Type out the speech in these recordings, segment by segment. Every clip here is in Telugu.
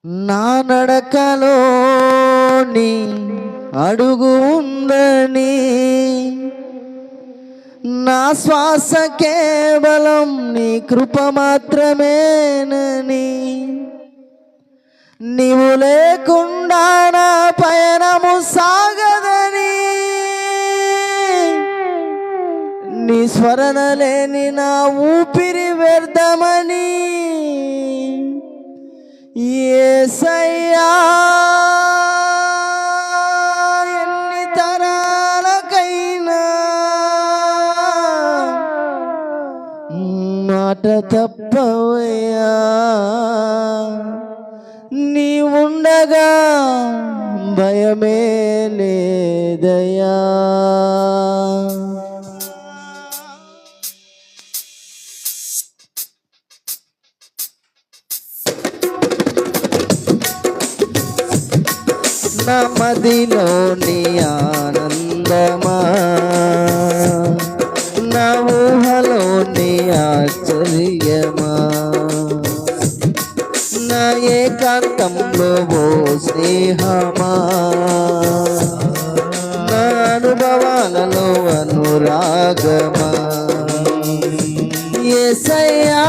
నా నడకలో నీ అడుగు ఉందని, నా శ్వాస కేవలం నీ కృప మాత్రమేనని, నీవు లేకుండా నా పయనము సాగదని, నీ స్మరణ లేని నా ఊపిరి వ్యర్థమని, యేసయ్యా ఎన్ని తరాలకైనా మాట తప్పవయ్యా, నీ ఉండగా భయమే లేదయ్యా. నా మదిలోని ఆనందమా, నా ఊహలోని ఆశ్చర్యమా, నా ఏకాంతంలో ఓ స్నేహమా, నా అనుభవాలలో అనురాగమా, యేసయ్యా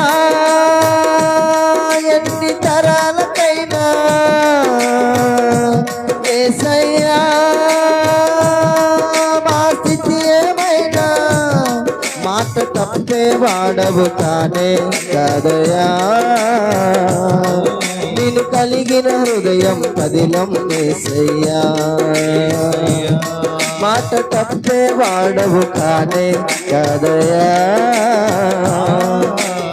ఎన్ని తరాలకైనా, యేసయ్యా మా స్థితి ఏమైనా మాట తప్పే వాడవు కానే కాదయా. నేను కలిగిన హృదయం పదిలం యేసయ్యా, మాట తప్పే వాడవు కానే కాదయా.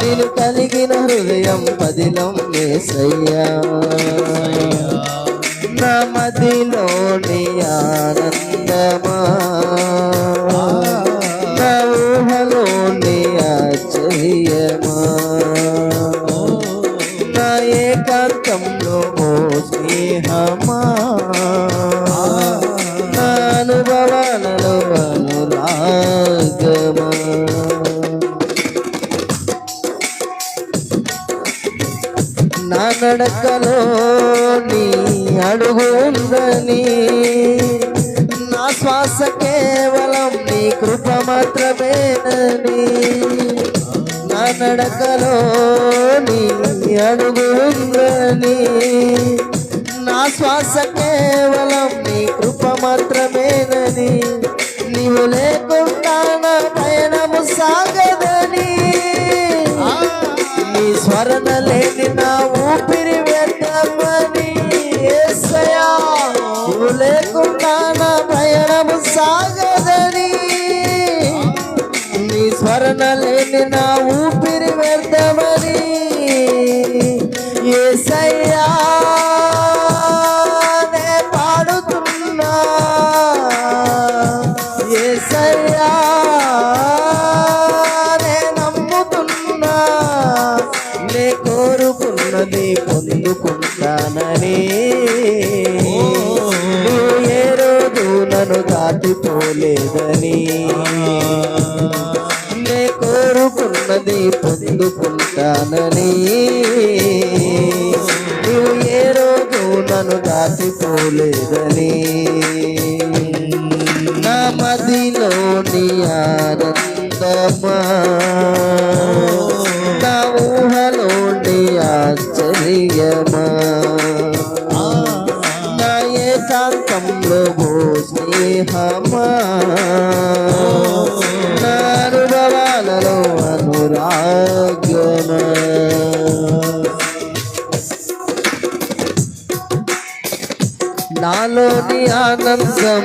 నేను కలిగిన హృదయం పదిలం యేసయ్యా, నా మదిలోని ఆనందమా, నా ఊహలోని ఆశ్చర్యమా, నా ఏకాంతంలో ఓ స్నేహమా, నా అనుభవాలలో అనురాగమా. నా నడకలో నీ అడుగు ఉందని, నా శ్వాస కేవలం నీ కృప మాత్రమేనని, నా నడకలో నీ అడుగు ఉందని, నా శ్వాస కేవలం నీ కృప మాత్రమేనని, నీవు లేకుండా నా పయనము సాగదని, నీ స్మరణ లేని నా ఊపిరి వ్యర్థమని, యేసయ్యా నీవు లేకుండా నా పయనము సాగదని, నీ స్మరణ లేని నా ఊపిరి వ్యర్థమని, యేసయ్యా నే పాడుతున్నా, యేసయ్యా నే నమ్ముతున్నా, నే కోరుకున్నది పొందుకుంటానని, నువ్వు ఏ రోజు నన్ను దాటిపోలేదని, నే కోరుకున్నది పొందుకుంటానని, నువ్వు ఏ రోజు నన్ను దాటిపోలేదని, నా మదిలోని ఆనందమా, నా ఊహలోని ఆశ్చర్యమా, నా ఏకాంతంలో ఓ స్నేహమా, నా అనుభవాలలో అనురాగమా. నాలోని ఆనందం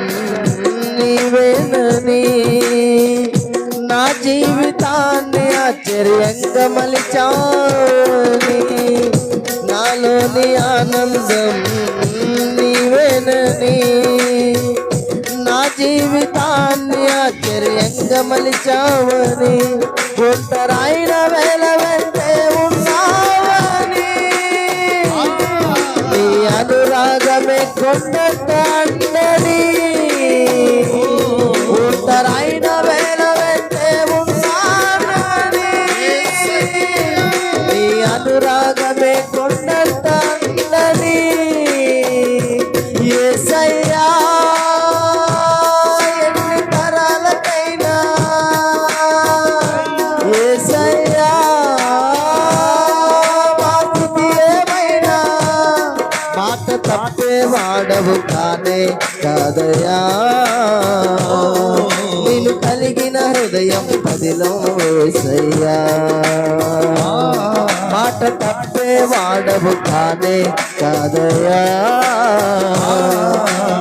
నీవేనని, నా జీవితాన్ని ఆశ్చర్యంగా మలిచాని, నాలోని ఆనందం నీవేనని, నా జీవితాన్ని ఆశ్చర్యంగా మలిచావని, ఒంటరైన వేళ వెంటే ఉన్నావని, నీ అనురాగమే కొండంత అండని, ఒంటరైన వేళ వెంటే ఉన్నానని, నీ అనురాగమే కొండంత అండని, తప్పేవాడవు కానే కాదయా, నేను కలిగిన హృదయం పదిలో యేసయ్యా. మాట తప్పేవాడవు కానే కాదయా,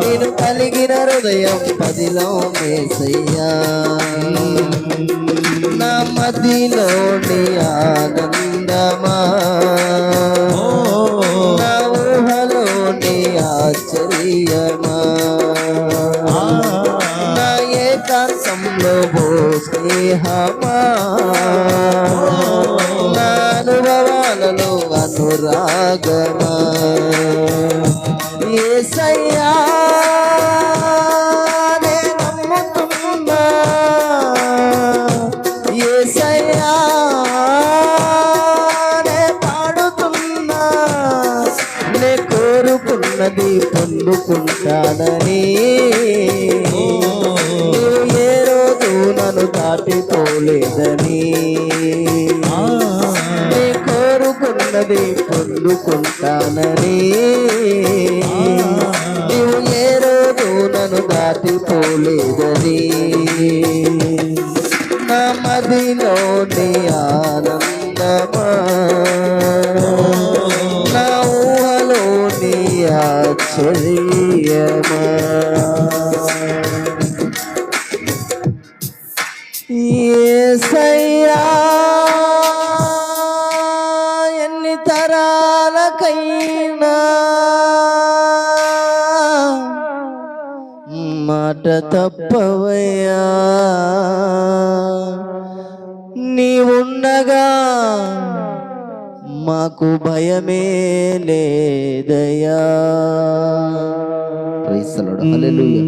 నేను కలిగిన హృదయం పదిలో యేసయ్యా. నా మదిలోని ఆనందమా, నా ఊహలోని ఆశ్చర్యమా, నా ఏకాంతంలో ఓ స్నేహమా, నా అనుభవాలలో అనురాగమా, యేసయ్యా నే నమ్ముతున్నా, యేసయ్యా నే పాడుతున్నా, నే కోరుకున్నది పొందుకుంటానని, నీవు ఏ రోజు నన్ను దాటిపోలేదని, నే కోరుకున్నది పొందుకుంటానని, నీవు ఏ రోజు నన్ను దాటిపోలేదని. నా మదిలోని ఆనందమా, నా ఊహలోని ఆశ్చర్యమా, యేసయ్యా ఎన్ని తరాలకైనా మాట తప్పవయ్యా, నీవుండగా మాకు భయమే లేదయ్యా. Praise the lord. హల్లెలూయా.